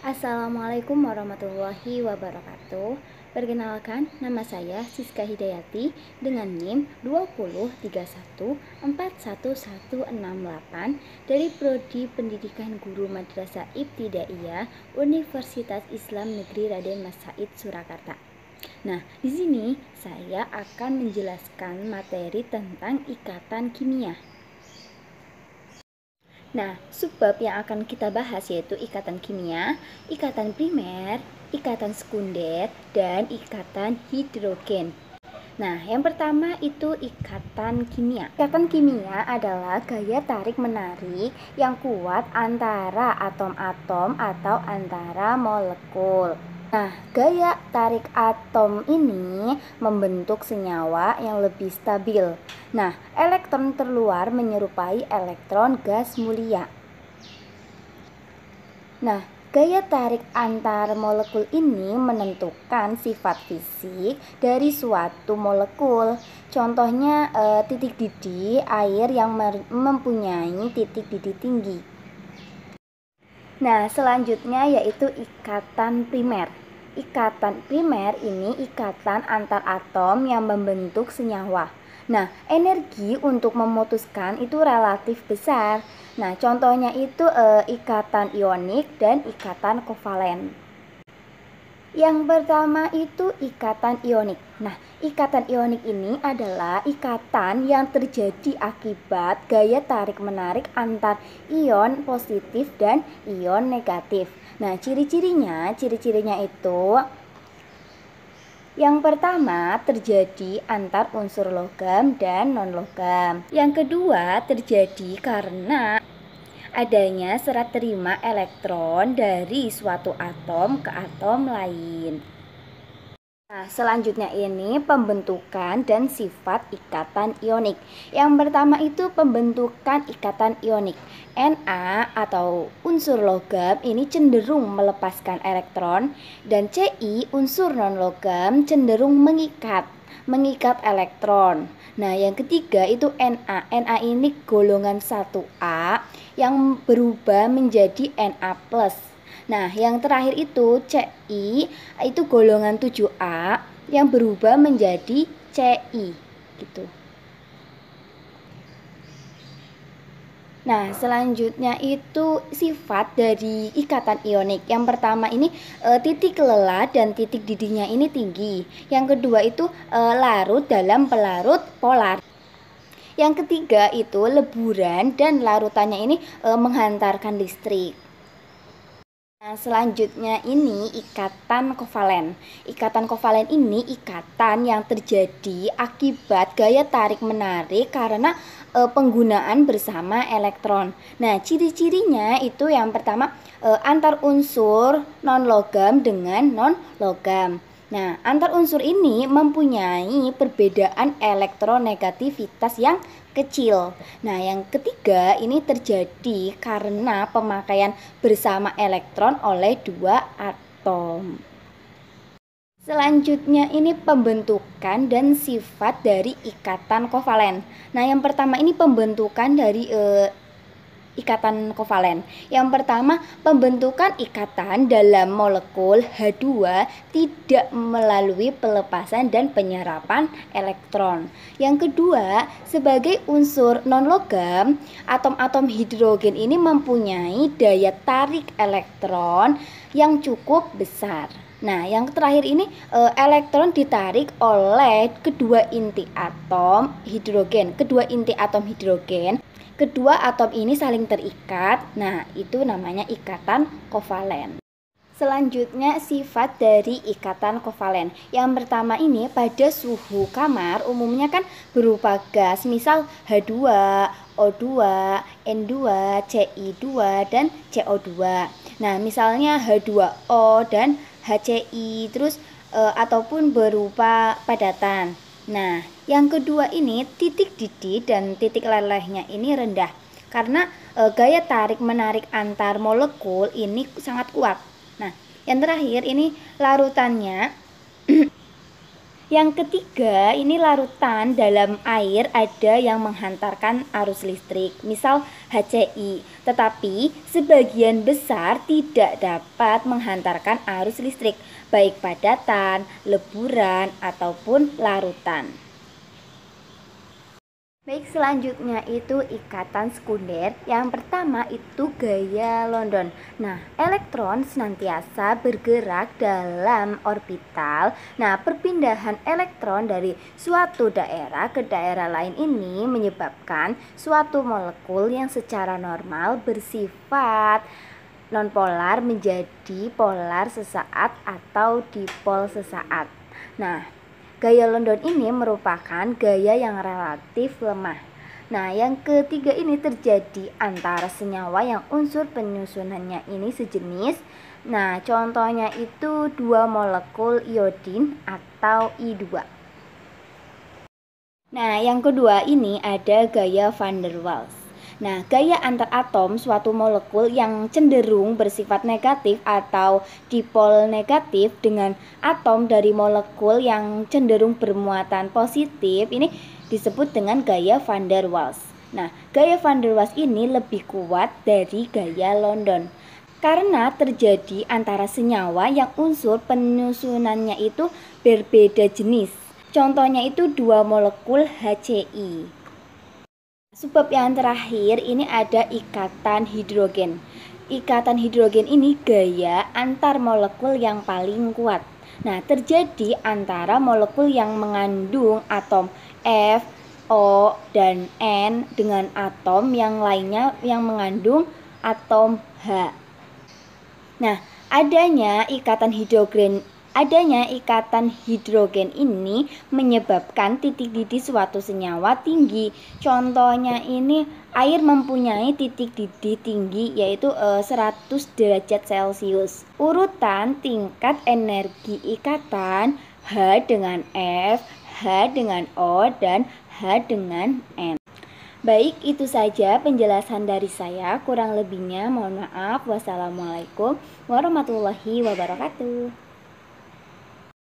Assalamualaikum warahmatullahi wabarakatuh. Perkenalkan, nama saya Siska Hidayati dengan NIM 203141168 dari Prodi Pendidikan Guru Madrasah Ibtidaiyah Universitas Islam Negeri Raden Mas Said Surakarta. Nah, di sini saya akan menjelaskan materi tentang ikatan kimia. Nah, subbab yang akan kita bahas yaitu ikatan kimia, ikatan primer, ikatan sekunder, dan ikatan hidrogen. Nah, yang pertama itu ikatan kimia. Ikatan kimia adalah gaya tarik-menarik yang kuat antara atom-atom atau antara molekul. Nah, gaya tarik atom ini membentuk senyawa yang lebih stabil. Nah, elektron terluar menyerupai elektron gas mulia. Nah, gaya tarik antar molekul ini menentukan sifat fisik dari suatu molekul. Contohnya titik didih air yang mempunyai titik didih tinggi. Nah, selanjutnya yaitu ikatan primer. Ikatan primer ini ikatan antar atom yang membentuk senyawa. Nah, energi untuk memutuskan itu relatif besar. Nah, contohnya itu ikatan ionik dan ikatan kovalen. Yang pertama itu ikatan ionik. Nah, ikatan ionik ini adalah ikatan yang terjadi akibat gaya tarik-menarik antar ion positif dan ion negatif. Nah, ciri-cirinya itu yang pertama terjadi antar unsur logam dan non-logam. Yang kedua terjadi karena adanya serah terima elektron dari suatu atom ke atom lain. Nah, selanjutnya ini pembentukan dan sifat ikatan ionik. Yang pertama itu pembentukan ikatan ionik. Na atau unsur logam ini cenderung melepaskan elektron dan Ci unsur non-logam cenderung mengikat elektron. Nah, yang ketiga itu Na. Na ini golongan 1A yang berubah menjadi Na+. Nah, yang terakhir itu Ci itu golongan 7A yang berubah menjadi Ci gitu. Nah, selanjutnya itu sifat dari ikatan ionik. Yang pertama ini titik lelah dan titik didihnya ini tinggi. Yang kedua itu larut dalam pelarut polar. Yang ketiga itu leburan dan larutannya ini menghantarkan listrik. Nah, selanjutnya ini ikatan kovalen. Ikatan kovalen ini ikatan yang terjadi akibat gaya tarik-menarik karena penggunaan bersama elektron. Nah, ciri-cirinya itu yang pertama antar unsur non-logam dengan non-logam. Nah, antar unsur ini mempunyai perbedaan elektronegativitas yang kecil. Nah, yang ketiga ini terjadi karena pemakaian bersama elektron oleh dua atom. Selanjutnya ini pembentukan dan sifat dari ikatan kovalen. Nah, yang pertama ini pembentukan dari ikatan kovalen. Yang pertama, pembentukan ikatan dalam molekul H2 tidak melalui pelepasan dan penyerapan elektron. Yang kedua, sebagai unsur non-logam, atom-atom hidrogen ini mempunyai daya tarik elektron yang cukup besar. Nah, yang terakhir ini elektron ditarik oleh kedua inti atom hidrogen. Kedua atom ini saling terikat. Nah, itu namanya ikatan kovalen. Selanjutnya sifat dari ikatan kovalen. Yang pertama ini pada suhu kamar umumnya kan berupa gas, misal H2, O2, N2, Ci2 dan CO2. Nah, misalnya H2O dan HCI terus ataupun berupa padatan. Nah, yang kedua ini titik didih dan titik lelehnya ini rendah karena gaya tarik menarik antar molekul ini sangat kuat. Nah, yang terakhir ini larutannya Yang ketiga, ini larutan dalam air ada yang menghantarkan arus listrik, misal HCI, tetapi sebagian besar tidak dapat menghantarkan arus listrik, baik padatan, leburan, ataupun larutan. Baik, selanjutnya itu ikatan sekunder. Yang pertama itu gaya London. Nah, elektron senantiasa bergerak dalam orbital. Nah, perpindahan elektron dari suatu daerah ke daerah lain ini menyebabkan suatu molekul yang secara normal bersifat nonpolar menjadi polar sesaat atau dipol sesaat. Nah, gaya London ini merupakan gaya yang relatif lemah. Nah, yang ketiga ini terjadi antara senyawa yang unsur penyusunannya ini sejenis. Nah, contohnya itu dua molekul iodin atau I2. Nah, yang kedua ini ada gaya van der Waals. Nah, gaya antar atom suatu molekul yang cenderung bersifat negatif atau dipol negatif dengan atom dari molekul yang cenderung bermuatan positif ini disebut dengan gaya van der Waals. Nah, gaya van der Waals ini lebih kuat dari gaya London karena terjadi antara senyawa yang unsur penyusunannya itu berbeda jenis. Contohnya itu dua molekul HCI. Sebab yang terakhir ini ada ikatan hidrogen. Ikatan hidrogen ini gaya antar molekul yang paling kuat. Nah, terjadi antara molekul yang mengandung atom F, O, dan N dengan atom yang lainnya yang mengandung atom H. Nah, adanya ikatan hidrogen ini menyebabkan titik didih suatu senyawa tinggi. Contohnya ini air mempunyai titik didih tinggi yaitu 100 derajat Celcius. Urutan tingkat energi ikatan H dengan F, H dengan O, dan H dengan N. Baik, itu saja penjelasan dari saya. Kurang lebihnya mohon maaf. Wassalamualaikum warahmatullahi wabarakatuh.